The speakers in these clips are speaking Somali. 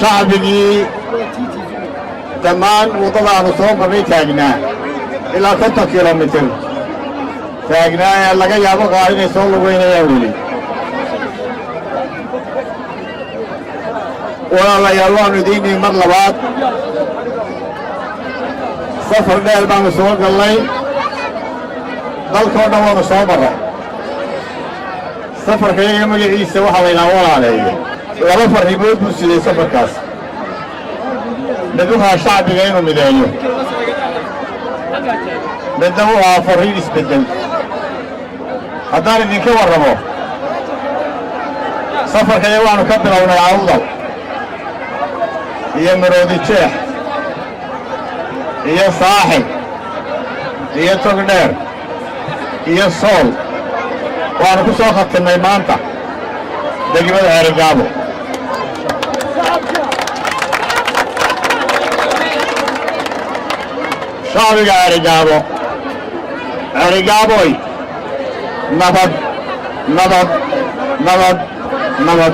شعبي دمان وطلع نصوم بري تاجنا إلى 5 كيلومتر تاجنا لقى يابو قاعدين يصلوا وين يولي والله يلا نديني مرلبات سفر دير بان سوق الله dalkoo dhan waanu soo marray safarkayga magaciisa waxaa laynaa walaaleeyey laba farriimood buu siiyey safarkaas mid wuxaa shacbiga inuu mideeyo midna wuxaa farriin isbeddel haddaan idinka warramo safarkayga waxaanu ka bilownay awdal iyo maroodi jeex iyo saaxib iyo togdheer iyo sool waanu ku soo khatimnay maanta degmada Ceerigaabo shacbiga Ceerigaaboy nabad nabad nabad nabad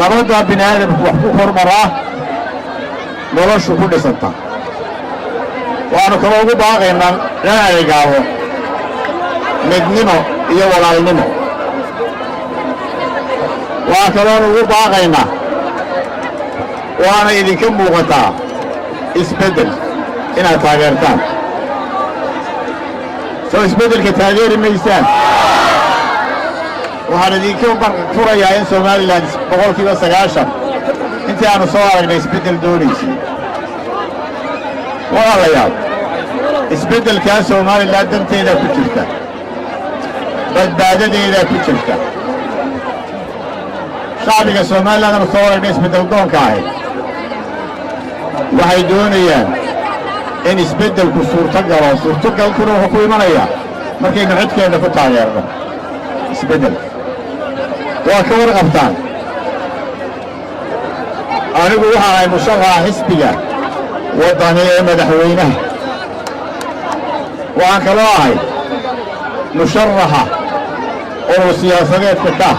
nabadda bini aadamku wax ku hormaraa noloshu ku dhisanta waanu kaloo ugu baaqaynaa Ceerigaabo midnimo iyo walaalnimo waa kaloo ugu baaqaynaa waana idinka muuqataa isbeddel inaad taageertaan soo isbeddelka taageeri maysaan waxaan idinka furayaa in Somaliland 90% intii aanu soo aragnay isbeddel doonaysay walaalayaal isbeddelkaa Somaliland danteeda ku jirta badbaadadeeda ku jirta shacbiga Somaliland aanu soo aragnay isbeddel doonka ahi waxay doonayaan in isbeddelku suurtagalkuna wuxuu ku imanayaa markaynu codkeena ku taageerno isbeddel waa ka warqabtaan anigu waxaan ahay musharaxa xisbiga waddani ee madaxweynaha waxaan kaloo ahay musharaxa oo siyaasadeedka ka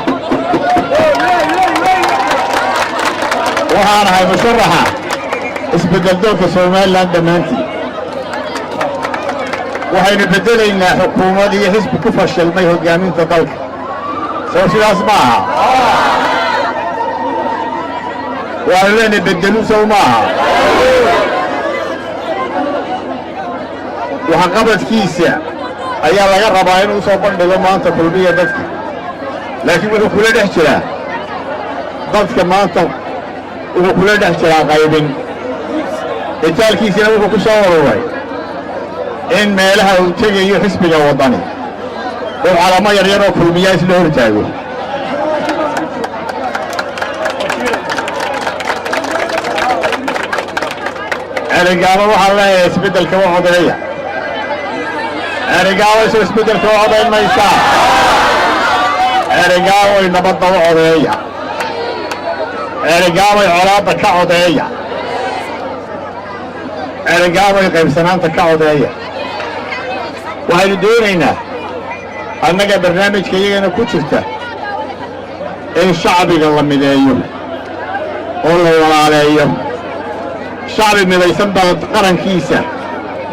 waxaan ahay musharaxa isbeddel doonka Somaliland dhammaantii waxaynu beddelaynaa xukuumad iyo xisbi ku fashilmay hoggaaminta dalka soo sidaas maaha waanu leenahay beddelu sow maaha waxqabadkiisa ayaa laga rabaa inuu soo bandhigo maanta kulmiya dadka laakiin wuxuu kula dhex jiraa dadka maanta wuxuu kula dhex jiraa qaybin itaalkiisina wuxuu ku soo waruray in meelaha uu tegayo xisbiga waddani oo calamo yaryar oo kulmiyaa isla hortaago Ceerigaabo waxaa leeyahay isbeddelka waa codeeya Ceerigaabo isoo isbeddelka waa codeyn maysaa Ceerigaaboy nabadda u codeeya Ceerigaaboy colaadda ka codeeya Ceerigaaboy qaybsanaanta ka codeeya waxaynu doonaynaa annaga barnaamijka iyagana ku jirta in shacbiga la mideeyo oo la walaaleeyo shacbi midaysan baa qarankiisa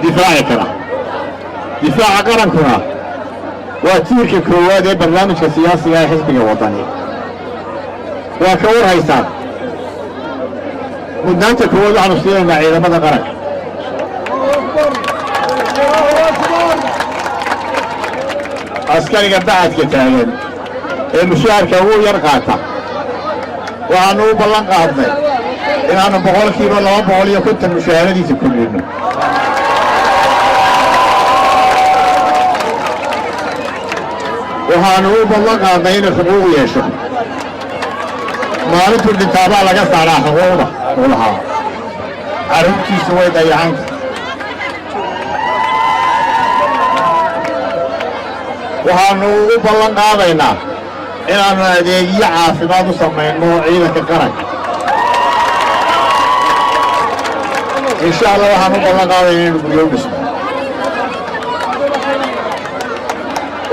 difaaci kara difaaca qarankuna waa tiirka koowaad ee barnaamijka siyaasiga ee xisbiga waddani waa ka warhaysaan mudnaanta koowaad waxaanu siinaynaa ciidamada qaranka askariga bacadka taagan ee mushaharka ugu yar qaata waxaanu u ballan qaadnay inaanu 250 mushaharadiisa kordhino waxaanu u ballan qaadnay inuu xuquuq yeesho maalintuu dhintaabaa laga saaraa xuquuqda uu lahaa carruurtiisu way dayacanta waxaanu ugu ballan qaadaynaa inaannu adeegyo caafimaad u samayno ciidanka qaranka insha Allah waxaan u ballan qaadaynaa inaynu guryo u dhisno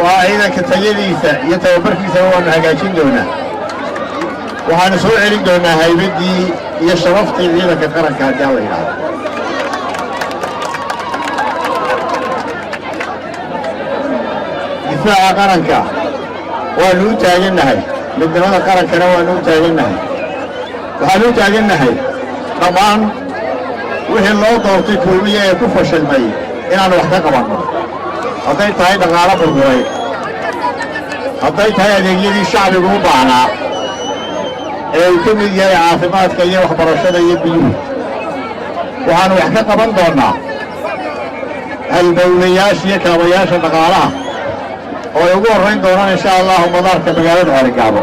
waa ciidanka tayadiisa iyo tababarkiisa waanu hagaajin doonaa waxaan soo celin doonaa haybadii iyo sharaftii ciidanka qaranka haddii la yidhaahdo difaaca qaranka waanu u taagannahay midnimada qarankana waanu u taagannahay waxaanu u taagannahay dhammaan wixii loo doortay kulmiye ee ku fashilmay inaannu wax ka qabanno hadday tahay dhaqaalo burburay hadday tahay adeegyadii shacbigu u baahnaa ee uu ka mid yahay caafimaadka iyo waxbarashada iyo biyuhu waxaannu wax ka qaban doonnaa halbowlayaasha iyo kaabayaasha dhaqaalaha oo ay ugu horrayn doonaan insha allahu madaarka magaalada Ceelgaabo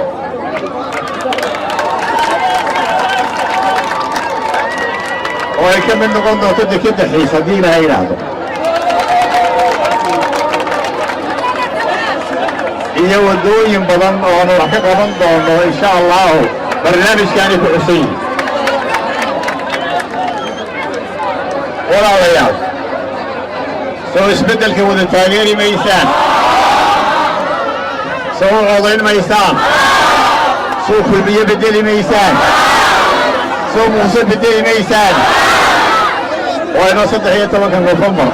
oo ay ka mid noqon doonto dekedda Xiis haddii ilaahay yidhaahdo iyo waddooyin badan oo aanu wax ka qaban doono insha allahu barnaamijkaani ku xusan yihin walaalayaal soo isbeddelka wada taageeri maysaan soo codayn maysaan soo kulmiye beddeli maysaan soo muuse beddeli maysaan waa inoo 13 Noofembar